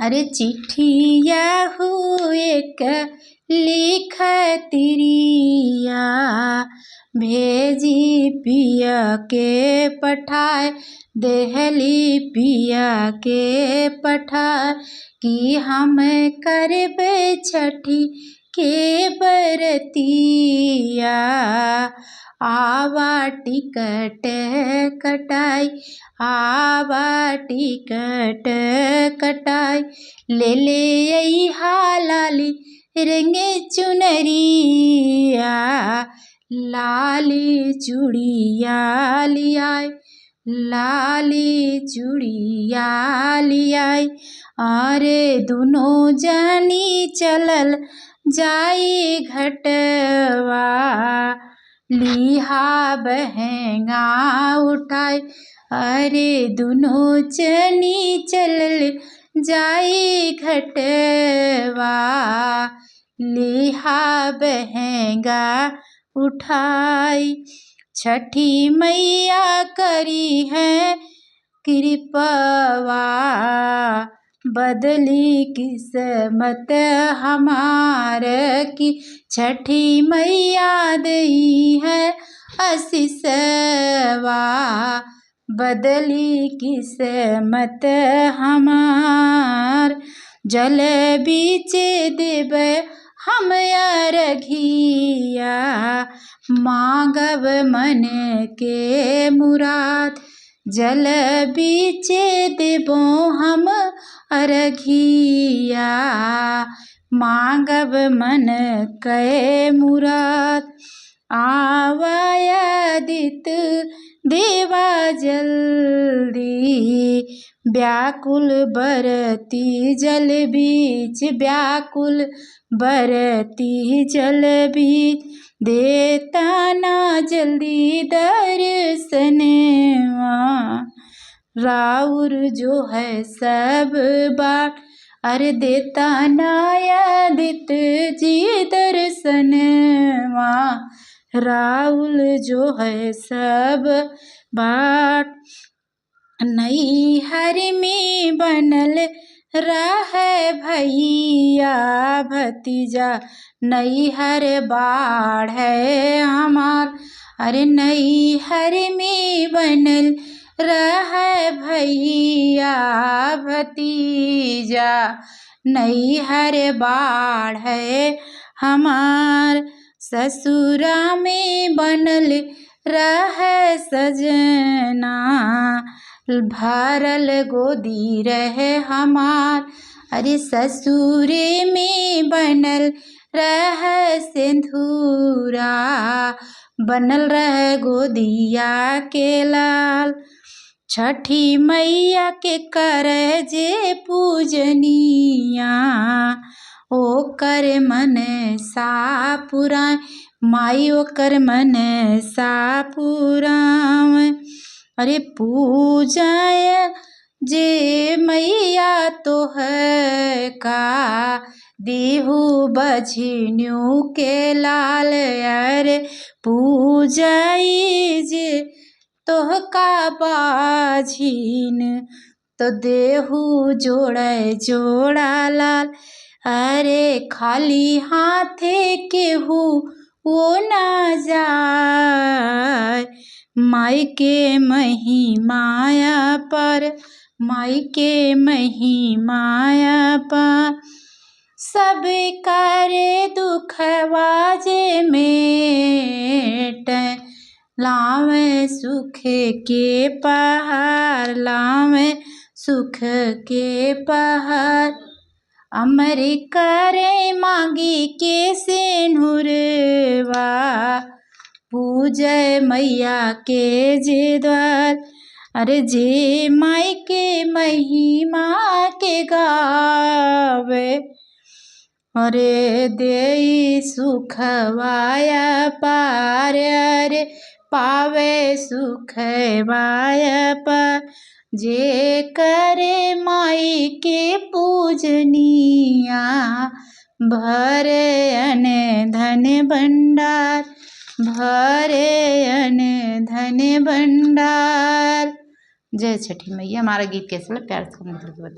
अरे चिट्ठिया एक लिखतिरिया भेजी पिया के पठाए देहली पिया के पठाए कि हम करबे छठी के बरतिया आवा टिकट कटाई आवा टिकट कटाई ले ले अइहा लाली रंगे चुनरिया लाली चूड़िया लियाई लाली चूड़िया लियाई अरे दोनों जानी चलल जाई घटवा लिहा बहंगा उठाई अरे दोनों जनी चलल जाई घटवा लिहा बहंगा उठाई छठी मैया करी है कृपवा बदली किस्मत हमार की छठी मैया दई है आशीषवा बदली किस्मत हमार जल बीच देबै हम अरघिया मांगब मन के मुराद जल बीच देबो हम अरघिया मांगब मन के मुराद आवायादित देवा जल्दी व्याकुल बरती जल बीच व्याकुल बरती जल बीच देता ना जल्दी दर्शनवा राउर जो है सब बाट अरे देता नायादित जी दर्शनवा राउल जो है सब बाट नैहर में बनल रहे भैया भतीजा नैहर बाढ़ है हमार अरे नैहर में बनल रहे भैया भतीजा नैहर बाढ़ है हमार ससुरा में बनल रहे सजना भरल गोदी रहे हमार अरे ससुरे में बनल रहे सिंधूरा बनल रहे गोदिया के लाल छठी मैया के करे जे पूजनिया ओकर मन सा पुराय माई ओकर मन सा पुराय अरे पूजाय जे मैया तो है का देहु बझिन्यू के लाल अरे पूजाई जे तोह का बाझिन तो देहु जोड़े जोड़ा लाल अरे खाली हाथे केहू वो ना जाए माई के महिमाया पर माई के महिमाया पर सब करे दुखवा जे मेट लावे सुख के पहाड़ लावे सुख के पहाड़ अमर करे मांगी के सिंदूरवा पूजय मैया के जे द्वार अरे जे माई के महिमा के गावे अरे देई सुखवाया पार अरे पावे सुखवाया पार जे करे माई के पूजनिया भरे अन धन भंडार भरे अन धन भंडार। जय छठी मैया। हमारा गीत कैसा लगा प्यार से कमेंट करके बताओ।